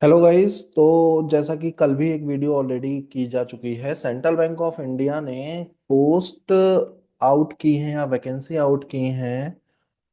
Hello guys. तो जैसा कि कल भी एक वीडियो ऑलरेडी की जा चुकी है, सेंट्रल बैंक ऑफ इंडिया ने पोस्ट आउट की हैं या वैकेंसी आउट की हैं।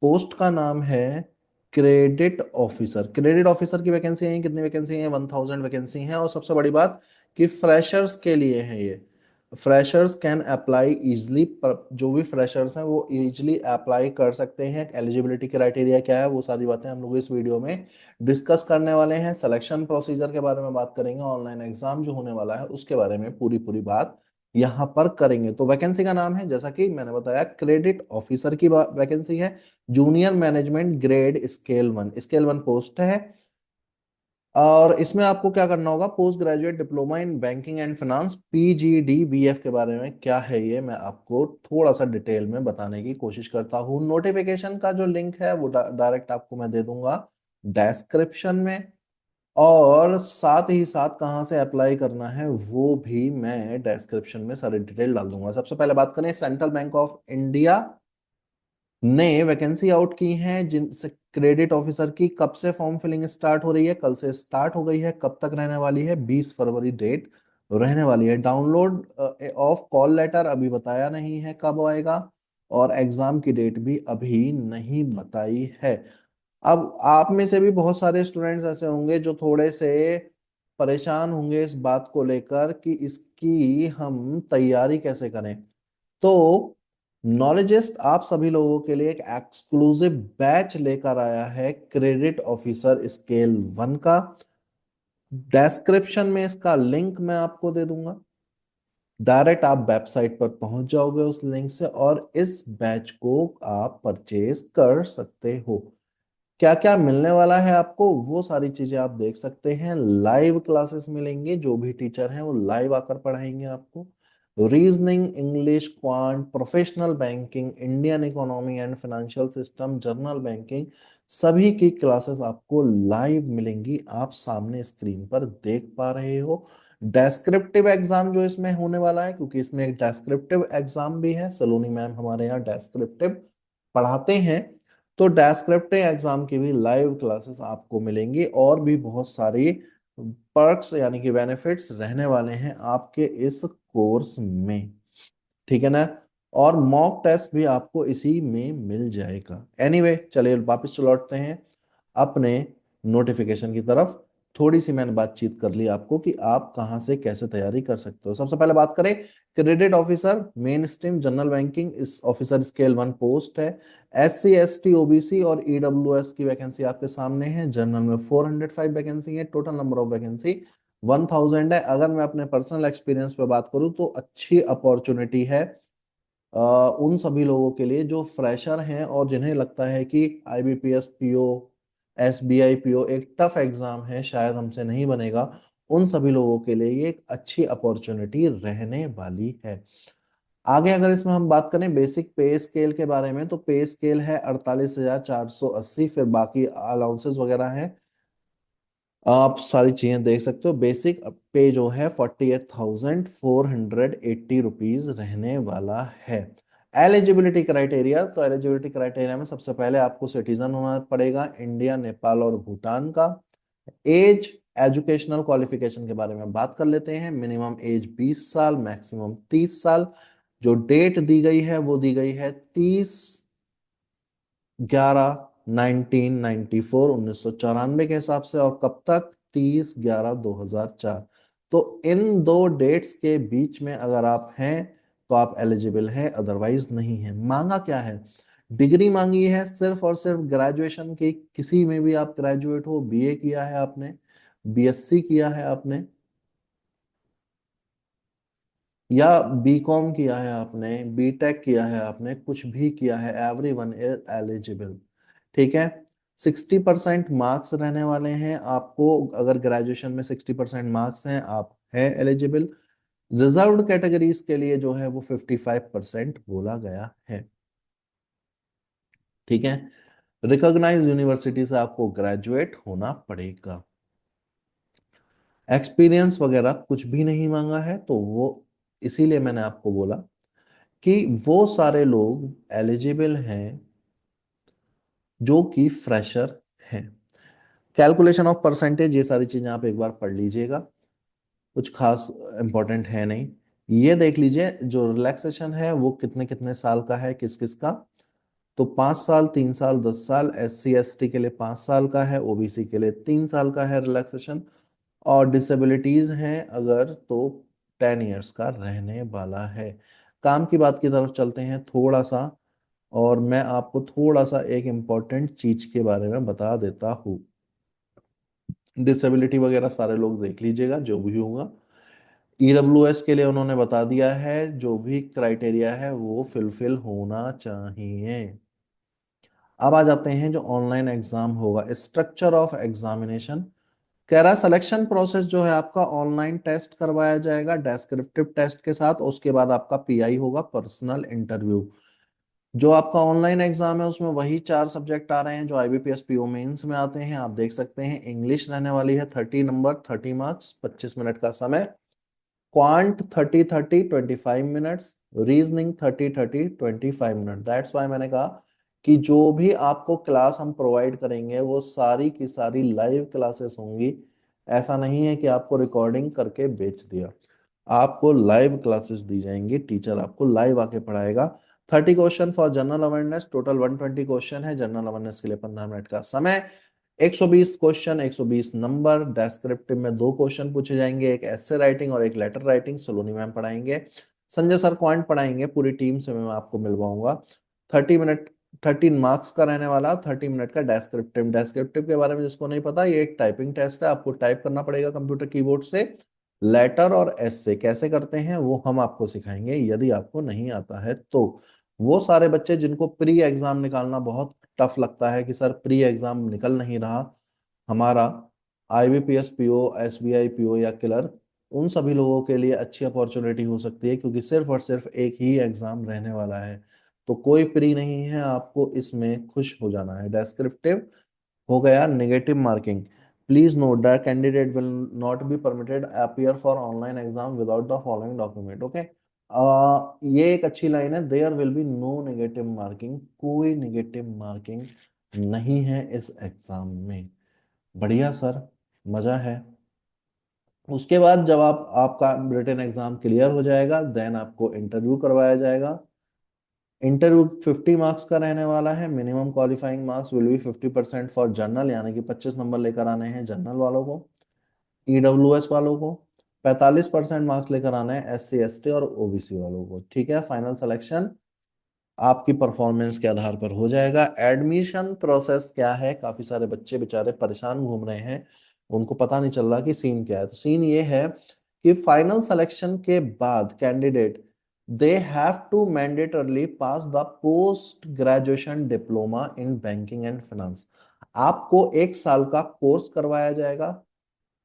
पोस्ट का नाम है क्रेडिट ऑफिसर। क्रेडिट ऑफिसर की वैकेंसी है, कितनी वैकेंसी है? 1000 वैकेंसी है। और सबसे बड़ी बात कि फ्रेशर्स के लिए है ये। Freshers can apply easily. जो भी फ्रेशर्स हैं वो इजली अप्लाई कर सकते हैं। एलिजिबिलिटी क्राइटेरिया क्या है, वो सारी बातें हम लोग इस वीडियो में डिस्कस करने वाले हैं। सिलेक्शन प्रोसीजर के बारे में बात करेंगे, ऑनलाइन एग्जाम जो होने वाला है उसके बारे में पूरी पूरी बात यहाँ पर करेंगे। तो वैकेंसी का नाम है, जैसा कि मैंने बताया, क्रेडिट ऑफिसर की वैकेंसी है। Junior management grade scale 1 post है। और इसमें आपको क्या करना होगा, post graduate diploma in banking and finance PGDBF के बारे में क्या है ये मैं आपको थोड़ा सा डिटेल में बताने की कोशिश करता हूँ। नोटिफिकेशन का जो लिंक है वो डायरेक्ट आपको मैं दे दूंगा डिस्क्रिप्शन में। और साथ ही साथ कहाँ से अप्लाई करना है वो भी मैं डिस्क्रिप्शन में सारी डिटेल डाल दूंगा। सबसे पहले बात करें, सेंट्रल बैंक ऑफ इंडिया ने वैकेंसी आउट की है जिनसे क्रेडिट ऑफिसर की। कब से फॉर्म फिलिंग स्टार्ट हो रही है? कल से स्टार्ट हो गई है। कब तक रहने वाली है? 20 फरवरी डेट रहने वाली है। डाउनलोड ऑफ कॉल लेटर अभी बताया नहीं है कब आएगा। और एग्जाम की डेट भी अभी नहीं बताई है। अब आप में से भी बहुत सारे स्टूडेंट्स ऐसे होंगे जो थोड़े से परेशान होंगे इस बात को लेकर कि इसकी हम तैयारी कैसे करें। तो नॉलेजिस्ट आप सभी लोगों के लिए एक एक्सक्लूसिव बैच लेकर आया है, क्रेडिट ऑफिसर स्केल 1 का। डिस्क्रिप्शन में इसका लिंक मैं आपको दे दूंगा। डायरेक्ट आप वेबसाइट पर पहुंच जाओगे उस लिंक से और इस बैच को आप परचेज कर सकते हो। क्या क्या मिलने वाला है आपको वो सारी चीजें आप देख सकते हैं। लाइव क्लासेस मिलेंगे, जो भी टीचर हैं वो लाइव आकर पढ़ाएंगे आपको। Reasoning, English, quant, professional banking, Indian economy and financial system, journal banking, सभी की क्लासेस आपको लाइव मिलेंगी। आप सामने स्क्रीन पर देख पा रहे हो। डेस्क्रिप्टिव एग्जाम जो इसमें होने वाला है, क्योंकि इसमें एक डेस्क्रिप्टिव एग्जाम भी है, सलोनी मैम हमारे यहाँ डेस्क्रिप्टिव पढ़ाते हैं। तो डेस्क्रिप्टिव एग्जाम की भी लाइव क्लासेस आपको मिलेंगी और भी बहुत सारी पर्क्स यानी कि बेनिफिट्स रहने वाले हैं आपके इस कोर्स में। ठीक है ना? और मॉक टेस्ट भी आपको इसी में मिल जाएगा। एनीवे, चलिए वापस लौटते हैं अपने नोटिफिकेशन की तरफ। थोड़ी सी मैंने बातचीत कर ली आपको कि आप कहाँ से कैसे तैयारी कर सकते हो। सबसे पहले बात करें, credit officer main stream general banking इस ऑफिसर स्केल 1 पोस्ट है। SC ST OBC और EWS की वैकेंसी आपके सामने है। जनरल में 405 वैकेंसी है। टोटल नंबर ऑफ वैकेंसी 1000 है। अगर मैं अपने पर्सनल एक्सपीरियंस पे बात करूं तो अच्छी अपॉर्चुनिटी है उन सभी लोगों के लिए जो फ्रेशर हैं और जिन्हें लगता है कि IBPS PO, SBI PO एक टफ एग्जाम है, शायद हमसे नहीं बनेगा। उन सभी लोगों के लिए ये एक अच्छी अपॉर्चुनिटी रहने वाली है। आगे अगर इसमें हम बात करें बेसिक पे स्केल के बारे में, तो पे स्केल है 48,480। फिर बाकी अलाउंसेस वगैरह है, आप सारी चीजें देख सकते हो। बेसिक पे जो है 48,480 रुपीज रहने वाला है। एलिजिबिलिटी क्राइटेरिया, तो एलिजिबिलिटी क्राइटेरिया में सबसे पहले आपको सिटीजन होना पड़ेगा इंडिया, नेपाल और भूटान का। एज, एजुकेशनल क्वालिफिकेशन के बारे में बात कर लेते हैं। मिनिमम एज 20 साल, मैक्सिमम 30 साल। जो डेट दी गई है वो दी गई है 30/11/1994, 1994 के हिसाब से। और कब तक? 30/11/2004। तो इन दो डेट्स के बीच में अगर आप हैं तो आप एलिजिबल हैं, अदरवाइज नहीं है। मांगा क्या है? डिग्री मांगी है सिर्फ और सिर्फ ग्रेजुएशन की। किसी में भी आप ग्रेजुएट हो, BA किया है आपने, BSc किया है आपने, या BCom किया है आपने, BTech किया है आपने, कुछ भी किया है, एवरीवन इज एलिजिबल। ठीक है? 60% मार्क्स रहने वाले हैं आपको। अगर ग्रेजुएशन में 60% मार्क्स हैं आप है एलिजिबल। रिजर्व्ड कैटेगरीज के लिए जो है वो 55% बोला गया है। ठीक है? रिकॉग्नाइज यूनिवर्सिटी से आपको ग्रेजुएट होना पड़ेगा। एक्सपीरियंस वगैरह कुछ भी नहीं मांगा है, तो वो इसीलिए मैंने आपको बोला कि वो सारे लोग एलिजिबल हैं जो कि फ्रेशर हैं। कैलकुलेशन ऑफ परसेंटेज, ये सारी चीजें आप एक बार पढ़ लीजिएगा, कुछ खास इंपॉर्टेंट है नहीं। ये देख लीजिए जो रिलैक्सेशन है वो कितने कितने साल का है, किस किस का। तो 5 साल, 3 साल, 10 साल, SC ST के लिए 5 साल का है, OBC के लिए 3 साल का है रिलैक्सेशन। और डिसेबिलिटीज हैं अगर तो 10 इयर्स का रहने वाला है। काम की बात की तरफ चलते हैं थोड़ा सा, और मैं आपको थोड़ा सा एक इम्पोर्टेंट चीज के बारे में बता देता हूँ। डिसेबिलिटी वगैरह सारे लोग देख लीजिएगा जो भी होगा। EWS के लिए उन्होंने बता दिया है जो भी क्राइटेरिया है वो फुलफिल होना चाहिए। अब आ जाते हैं जो ऑनलाइन एग्जाम होगा, स्ट्रक्चर ऑफ एग्जामिनेशन। कह रहा है सिलेक्शन प्रोसेस जो है आपका ऑनलाइन टेस्ट करवाया जाएगा डेस्क्रिप्टिव टेस्ट के साथ, उसके बाद आपका PI होगा, पर्सनल इंटरव्यू। जो आपका ऑनलाइन एग्जाम है उसमें वही 4 सब्जेक्ट आ रहे हैं जो IBPS PO मेंस में आते हैं, आप देख सकते हैं। इंग्लिश रहने वाली है 30 नंबर, 30 मार्क्स, 25 मिनट का समय। Quant 30 30 25 minutes, reasoning 30 30 25 minute. That's why मैंने कहा कि जो भी आपको क्लास हम प्रोवाइड करेंगे वो सारी की सारी लाइव क्लासेस होंगी। ऐसा नहीं है कि आपको रिकॉर्डिंग करके बेच दिया, आपको लाइव क्लासेस दी जाएंगी, टीचर आपको लाइव आके पढ़ाएगा। 30 question for general awareness, total 120 question है जनरल अवेयरनेस के लिए, 15 मिनट का समय। 120 क्वेश्चन, 120 नंबर। डेस्क्रिप्टिव में 2 क्वेश्चन पूछे जाएंगे, एक एस्से राइटिंग और एक लेटर राइटिंग, सलोनी मैम पढ़ाएंगे। संजय सर क्वांट पढ़ाएंगे, पूरी टीम से मैं आपको मिलवाऊंगा। 30 मिनट, 13 मार्क्स का रहने वाला, 30 मिनट का डेस्क्रिप्टिव। डेस्क्रिप्टिव के बारे में जिसको नहीं पता, ये एक टाइपिंग टेस्ट है, आपको टाइप करना पड़ेगा कंप्यूटर कीबोर्ड से। लेटर और एस्से कैसे करते हैं वो हम आपको सिखाएंगे, यदि आपको नहीं आता है तो। वो सारे बच्चे जिनको प्री एग्जाम निकालना बहुत टफ लगता है कि सर प्री एग्जाम निकल नहीं रहा हमारा, IBPS PO, SBI PO या क्लर्क, उन सभी लोगों के लिए अच्छी अपॉर्चुनिटी हो सकती है, क्योंकि सिर्फ और सिर्फ एक ही एग्जाम रहने वाला है। तो कोई प्री नहीं है, आपको इसमें खुश हो जाना है। डेस्क्रिप्टिव हो गया, negative marking. Please note that candidate will not be permitted appear for online exam without the following document. Okay, ये एक अच्छी लाइन है, there will be no negative marking, कोई नेगेटिव मार्किंग नहीं है इस एग्जाम में। बढ़िया सर, मजा है। उसके बाद जब आपका रिटन एग्जाम क्लियर हो जाएगा, देन आपको इंटरव्यू करवाया जाएगा। इंटरव्यू 50 मार्क्स का रहने वाला है। Minimum qualifying marks will be 50% for general, यानी कि 25 नंबर लेकर आने हैं जनरल वालों को। EWS वालों को 45% मार्क्स लेकर आना है, SC ST और OBC वालों को। ठीक है, फाइनल सिलेक्शन आपकी परफॉर्मेंस के आधार पर हो जाएगा। एडमिशन प्रोसेस क्या है, काफी सारे बच्चे बेचारे परेशान घूम रहे हैं, उनको पता नहीं चल रहा कि सीन क्या है। तो सीन ये है कि फाइनल सिलेक्शन के बाद candidate they have to mandatorily pass the post graduation diploma in banking and finance. आपको 1 साल का कोर्स करवाया जाएगा,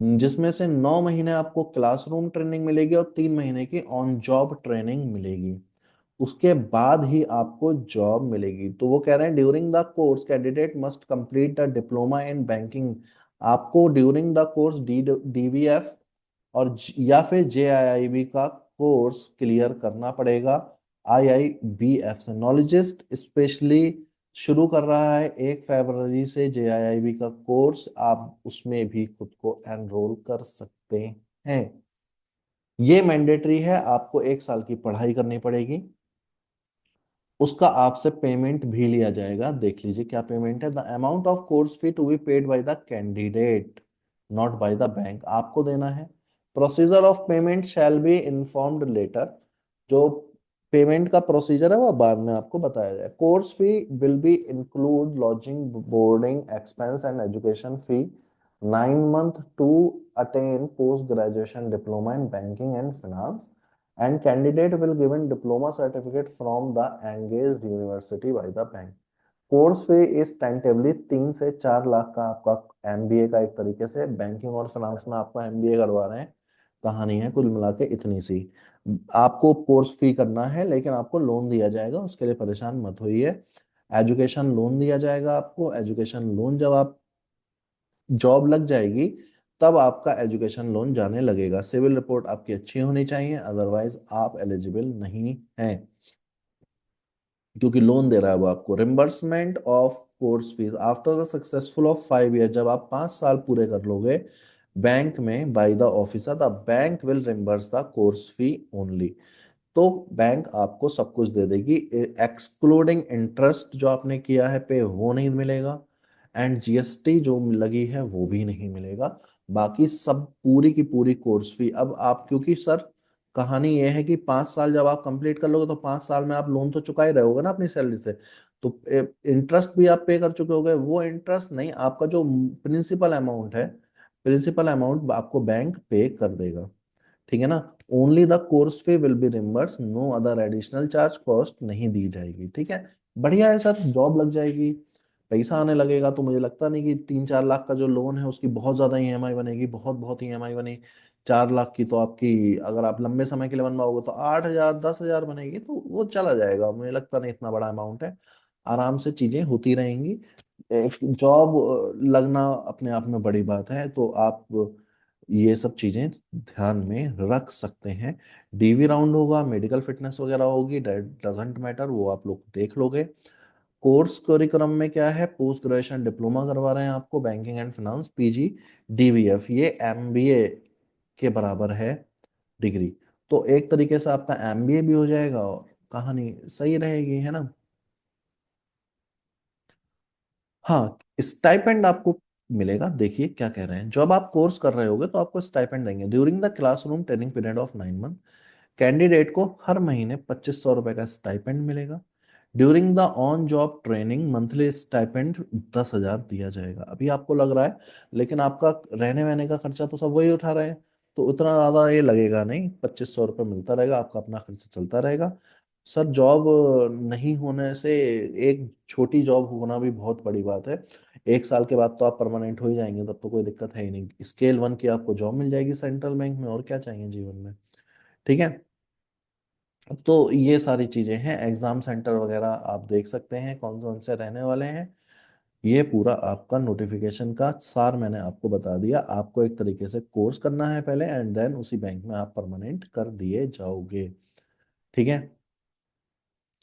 जिसमें से 9 महीने आपको क्लासरूम ट्रेनिंग मिलेगी और 3 महीने की ऑन जॉब ट्रेनिंग मिलेगी। उसके बाद ही आपको जॉब मिलेगी। तो वो कह रहे हैं during the course candidate must complete the diploma in banking. आपको ड्यूरिंग द कोर्स DVF और या फिर JIIB का कोर्स क्लियर करना पड़ेगा। IIBF से नॉलेजिस्ट स्पेशली शुरू कर रहा है 1 फरवरी से JIIB का कोर्स, आप उसमें भी खुद को एनरोल कर सकते हैं। ये मैंडेटरी है, आपको 1 साल की पढ़ाई करनी पड़ेगी, उसका आपसे पेमेंट भी लिया जाएगा। देख लीजिए क्या पेमेंट है। The amount of course fee to be paid by the candidate, not by the bank, आपको देना है। Procedure of payment shall be informed letter. जो पेमेंट का प्रोसीजर है वो बाद में आपको बताया जाए। Course fee will be include lodging, boarding expense and education fee 9 month to attend post graduation diploma in banking and finance, and candidate will given diploma certificate from the engaged university by the bank। Course fee इस टेंटेबली 3 से 4 लाख का आपका MBA का, एक तरीके से banking और finance में आपको MBA करवा रहे हैं। कहानी है कुल मिला के इतनी सी। आपको कोर्स फी करना है, लेकिन आपको लोन दिया जाएगा, उसके लिए परेशान मत होइए। एजुकेशन लोन दिया जाएगा आपको। एजुकेशन लोन जब आप जॉब लग जाएगी तब आपका एजुकेशन लोन जाने लगेगा। सिविल रिपोर्ट आपकी अच्छी होनी चाहिए, अदरवाइज आप एलिजिबल नहीं हैं। क्योंकि लोन दे रहा है वो आपको। Reimbursement of course fees after the successful of 5 year, जब आप 5 साल पूरे कर लोगे बैंक में by the officer, the bank will reimburse the course fee only. तो बैंक आपको सब कुछ दे देगी, एक्सक्लूडिंग इंटरेस्ट जो आपने किया है पे, वो नहीं मिलेगा, एंड जीएसटी जो लगी है वो भी नहीं मिलेगा। बाकी सब पूरी की पूरी कोर्स फी। अब आप, क्योंकि सर कहानी ये है कि 5 साल जब आप कंप्लीट कर लोगे तो 5 साल में आप लोन तो चुका ही रहे होगे ना अपनी सैलरी से, तो इंटरेस्ट भी आप पे कर चुके होगे। वो इंटरेस्ट नहीं, आपका जो प्रिंसिपल अमाउंट है, प्रिंसिपल अमाउंट आपको बैंक पे कर देगा। ठीक है ना। Only the course fee will be reimburse, no other additional charge, cost नहीं दी जाएगी। ठीक है। बढ़िया है सर, जॉब लग जाएगी, पैसा आने लगेगा, तो मुझे लगता नहीं कि 3-4 लाख का जो लोन है उसकी बहुत ज्यादा ईएमआई बनेगी, बहुत बहुत ईएमआई बनी। 4 लाख की तो आपकी, अगर आप लंबे समय के लिए बनवाओगे तो 8,000 10,000 बनेगी, तो वो चला जाएगा। मुझे लगता नहीं इतना बड़ा अमाउंट है, आराम से चीजें होती रहेंगी। एक जॉब लगना अपने आप में बड़ी बात है, तो आप ये सब चीजें ध्यान में रख सकते हैं। डीवी राउंड होगा, मेडिकल फिटनेस वगैरह होगी, डजेंट मैटर, वो आप लोग देख लोगे। कोर्स करिकुलम में क्या है, पोस्ट ग्रेजुएशन डिप्लोमा करवा रहे हैं आपको, banking and finance, PG DVF, ये एमबीए के बराबर है डिग्री। तो एक तरीके से आपका एमबीए भी हो जाएगा और कहानी सही रहेगी, है ना। हाँ, स्टाइपेंड आपको मिलेगा। देखिए क्या कह रहे हैं, जब आप कोर्स कर रहे होगे तो आपको स्टाइपेंड देंगे। During the classroom training period of 9 month, candidate को हर महीने 2500 रुपए का स्टाइपेंड मिलेगा। During the on job training monthly stipend 10,000 दिया जाएगा। अभी आपको लग रहा है, लेकिन आपका रहने वहने का खर्चा तो सब वही उठा रहे हैं, तो उतना ज्यादा ये लगेगा नहीं, 2500 रुपये मिलता रहेगा, आपका अपना खर्चा चलता रहेगा। सर जॉब नहीं होने से, एक छोटी जॉब होना भी बहुत बड़ी बात है। 1 साल के बाद तो आप परमानेंट हो ही जाएंगे, तब तो कोई दिक्कत है ही नहीं। स्केल 1 की आपको जॉब मिल जाएगी सेंट्रल बैंक में, और क्या चाहिए जीवन में। ठीक है। तो ये सारी चीजें हैं, एग्जाम सेंटर वगैरह आप देख सकते हैं कौन कौन से रहने वाले हैं। ये पूरा आपका नोटिफिकेशन का सार मैंने आपको बता दिया। आपको एक तरीके से कोर्स करना है पहले, एंड देन उसी बैंक में आप परमानेंट कर दिए जाओगे। ठीक है।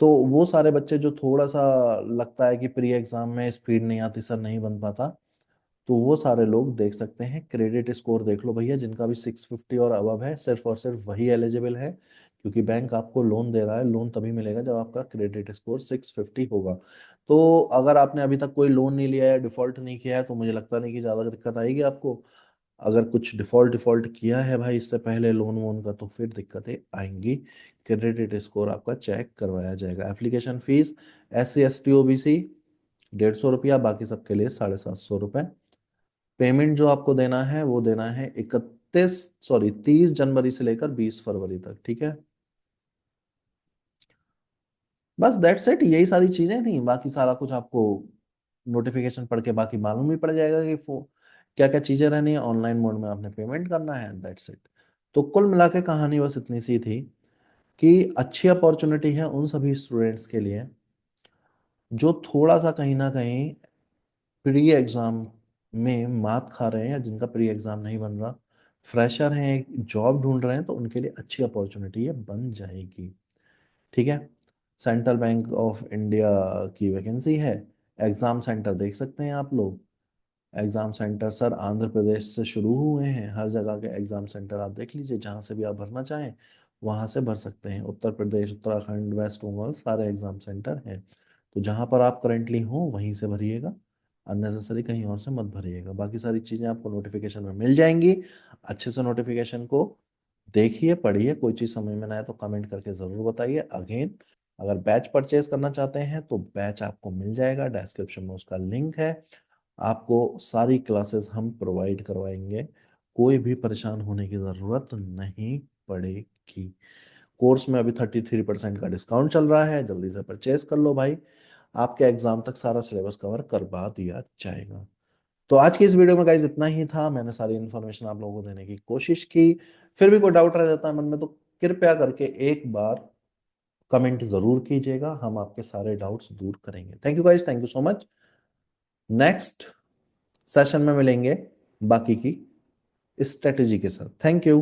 तो वो सारे बच्चे जो थोड़ा सा लगता है कि प्री एग्जाम में स्पीड नहीं आती सर, नहीं बन पाता, तो वो सारे लोग देख सकते हैं। क्रेडिट स्कोर देख लो भैया, जिनका भी 650 और अबव है, सिर्फ और सिर्फ वही एलिजिबल है, क्योंकि बैंक आपको लोन दे रहा है। लोन तभी मिलेगा जब आपका क्रेडिट स्कोर 650 होगा। तो अगर आपने अभी तक कोई लोन नहीं लिया है, डिफॉल्ट नहीं किया है, तो मुझे लगता नहीं कि ज़्यादा दिक्कत आएगी आपको। अगर कुछ डिफॉल्ट डिफॉल्ट किया है भाई इससे पहले लोन वोन का, तो फिर दिक्कतें आएंगी। क्रेडिट स्कोर आपका चेक करवाया जाएगा। Application fees SC ST OBC 150 रुपया, बाकी सबके लिए 750 रुपये। पेमेंट जो आपको देना है वो देना है 30 जनवरी से लेकर 20 फरवरी तक। ठीक है। बस दैट्स इट, यही सारी चीजें थी। बाकी सारा कुछ आपको नोटिफिकेशन पढ़ के बाकी मालूम ही पड़ जाएगा कि क्या क्या चीजें रहनी है। ऑनलाइन मोड में आपने पेमेंट करना है, दैट्स इट। तो कुल मिला के कहानी बस इतनी सी थी कि अच्छी अपॉर्चुनिटी है उन सभी स्टूडेंट्स के लिए जो थोड़ा सा कहीं ना कहीं प्री एग्जाम में मात खा रहे हैं, या जिनका प्री एग्जाम नहीं बन रहा, फ्रेशर हैं, एक जॉब ढूंढ रहे हैं, तो उनके लिए अच्छी अपॉर्चुनिटी ये बन जाएगी। ठीक है। सेंट्रल बैंक ऑफ इंडिया की वैकेंसी है। एग्जाम सेंटर देख सकते हैं आप लोग। Exam centre sir Andhra Pradesh से शुरू हुए हैं, हर जगह के एग्जाम सेंटर आप देख लीजिए, जहाँ से भी आप भरना चाहें वहाँ से भर सकते हैं। उत्तर प्रदेश, उत्तराखंड, वेस्ट बंगाल, सारे एग्जाम सेंटर हैं। तो जहाँ पर आप करेंटली हो वहीं से भरिएगा, अननेसेसरी कहीं और से मत भरिएगा। बाकी सारी चीज़ें आपको नोटिफिकेशन में मिल जाएंगी। अच्छे से नोटिफिकेशन को देखिए, पढ़िए। कोई चीज़ समझ में ना आए तो कमेंट करके ज़रूर बताइए। अगेन, अगर बैच परचेज करना चाहते हैं तो बैच आपको मिल जाएगा, डिस्क्रिप्शन में उसका लिंक है। आपको सारी क्लासेस हम प्रोवाइड करवाएंगे, कोई भी परेशान होने की ज़रूरत नहीं पड़ेगी। कोर्स में अभी 33% का डिस्काउंट चल रहा है, जल्दी से परचेज कर लो भाई। आपके एग्जाम तक सारा सिलेबस कवर करवा दिया जाएगा। तो आज की इस वीडियो में गाइज इतना ही था। मैंने सारी इन्फॉर्मेशन आप लोगों को देने की कोशिश की। फिर भी कोई डाउट रह जाता है मन में तो कृपया करके एक बार कमेंट जरूर कीजिएगा, हम आपके सारे डाउट्स दूर करेंगे। Thank you guys, thank you so much. Next session में मिलेंगे बाकी की स्ट्रेटेजी के साथ। Thank you.